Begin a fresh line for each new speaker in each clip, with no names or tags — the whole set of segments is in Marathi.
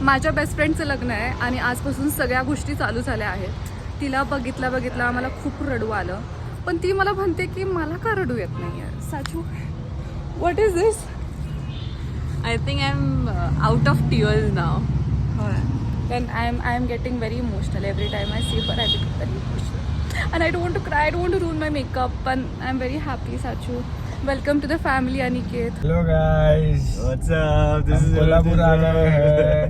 माझ्या बेस्ट फ्रेंडचं लग्न आहे आणि आजपासून सगळ्या गोष्टी चालू झाल्या आहेत. तिला बघितलं मला खूप रडू आलं, पण ती मला म्हणते की मला का रडू येत नाही आहे. साचू, what is this?
I think I'm out of tears now.
Then I am getting very emotional every time I see her. I become very emotional, and I don't want to cry. I don't want to ruin my makeup. And I'm very happy, Sachu. Welcome to the family, Aniket.
Hello guys,
What's up? This is
Kolhapur आ गए हैं.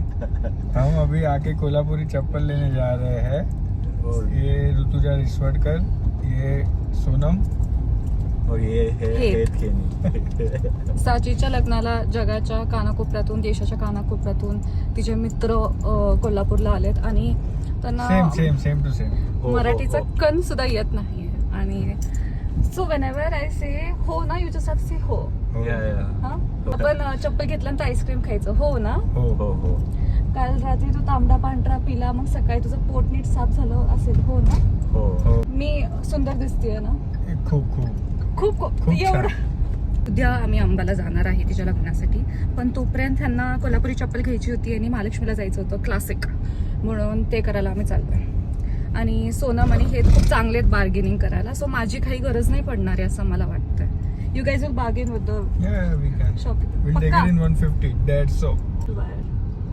हम अभी आके कोल्हापुरी चप्पल लेने जा रहे हैं. ये ऋतुजा रिश्वटकर, ये सोनम
और ये है
हेत.
हेत खेनी.
साचीच्या लग्नाला जगाच्या कानाकोपऱ्यातून, देशाच्या कानाकोपऱ्यातून तिचे मित्र कोल्हापूरला आलेत आणि त्यांना
सेम टू सेम.
मराठीचा कण सुद्धा येत नाहीये. आणि सो वेनेवर आय से हो ना, यू जस्ट हॅव से हो. हा, आपण चप्पल घेतल्यानंतर आईस्क्रीम खायचं हो ना.
हो.
काल रात्री तू तांबडा पांढरा पिला, मग सकाळी तुझं पोट नीट साफ झालं असेल हो ना.
हो.
मी सुंदर दिसतेय ना.
खूप
खूप एवढं. उद्या आम्ही अंबाला जाणार आहे तिच्या लग्नासाठी, पण तोपर्यंत त्यांना कोल्हापुरी चप्पल घ्यायची होती आणि महालक्ष्मीला जायचं होतं क्लासिक, म्हणून ते करायला आम्ही चाललोय. आणि सोनम आणि हे खूप चांगले आहेत बार्गेनिंग करायला, सो माझी काही गरज नाही पडणार आहे असं मला वाटतं. You guys will bargain with the
Yeah, we can.
Shopping.
We'll take it in 150. That's so.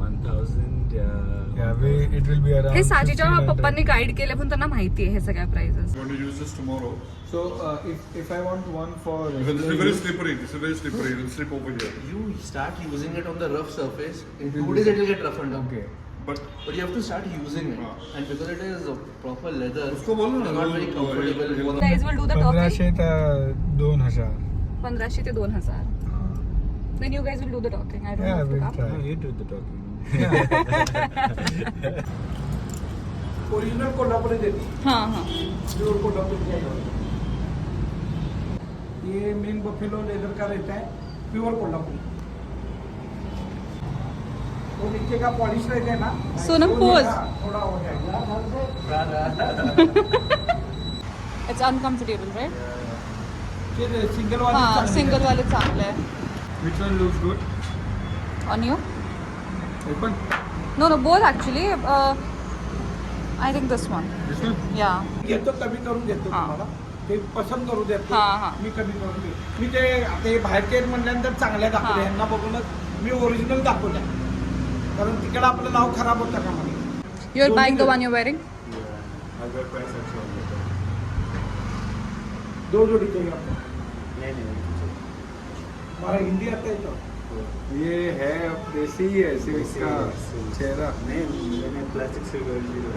1000.
Yeah, it will be around.
हे साजीच्या
1500.
पप्पांनी गाईड केले, पण त्यांना माहिती आहे हे सगळ्या prices.
I'm going to use this tomorrow.
So if I want one for
This is very slippery. This is very slippery. It will slip over here.
You start using it on the rough surface. In 2 days, it will get roughened up.
Okay.
But
But you have to start using it. And because it is a proper leather,
उसको बोलो ना,
it's not very
वो-
comfortable.
वो-
for the-
guys will do the topping.
1500 ते 2000.
1500 ते 2000. Then you guys will do the talking. I don't
Yeah,
have to
we'll
come.
try.
No, you do the talking.
Original Kolhapuri देती
हाँ.
प्योर कोल्हापुरी का ये मेन बफेलो लेदर का रहता है, प्योर कोल्हापुरी. वो नीचे का पॉलिश रहता है ना,
सोनम
वो
pose.
नीचा थोड़ा हो जाएगा.
It's uncomfortable, right?
ये सिंगल वाली
हाँ,
चांगली
सिंगल
है.
वाले चांगले आहे.
Which one looks good?
On you?
Open.
No, both actually. I think this one.
This one?
Yeah.
घेतो कमी करून देतो
हा.
तुम्हाला, ते पसंत करू देतो.
हा, हा.
मी कमी करून देतो. मी ते आता हे बाहेरचे आहेत म्हटल्यानंतर चांगल्या दाखवल्या,
हा.
ह्यांना बघूनच मी ओरिजिनल दाखवल्या, कारण तिकडे आपलं नाव खराब होतं का मला.
You are buying the one you're wearing?
Yeah. I've got price actually on the
दो जोड़ी चाहिए आपको.
नहीं.
हमारा हिंदी आता है तो
ये है देसी ही है, सिर्फ इसका चेहरा.
नहीं, मैंने plastic से कर दिया.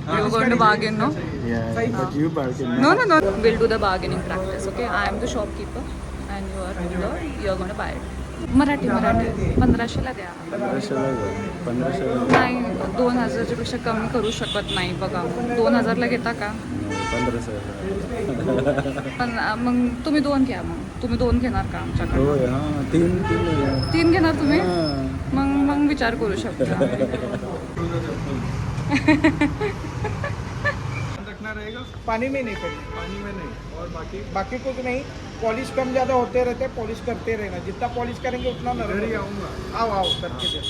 You're going to bargain, no?
Yeah,
Same.
but you bargain.
No. We'll do the bargaining practice, okay? I am the shopkeeper and you're going to buy it. Marathi 1500ला द्या.
1500.
नाही, 2000च्या पेक्षा कमी करू शकत नाही बघा. 2000ला घेता का?
1500.
पण मग तुम्ही 2 घ्या. मग तुम्ही 2 घेणार का आमच्याकडे?
हो हाँ, 3.
3 घेणार तुम्ही?
हाँ.
मग विचार करू शकता.
रखना रहेगा.
पानी में नहीं करना.
पानी में नहीं. और
बाकी कुछ नहीं. पॉलिश कम ज़्यादा होते रहते, पॉलिश करते रहना. जितना पॉलिश करेंगे उतना नरम
इधर ही
होगा.
आऊँगा.
आओ करके दे.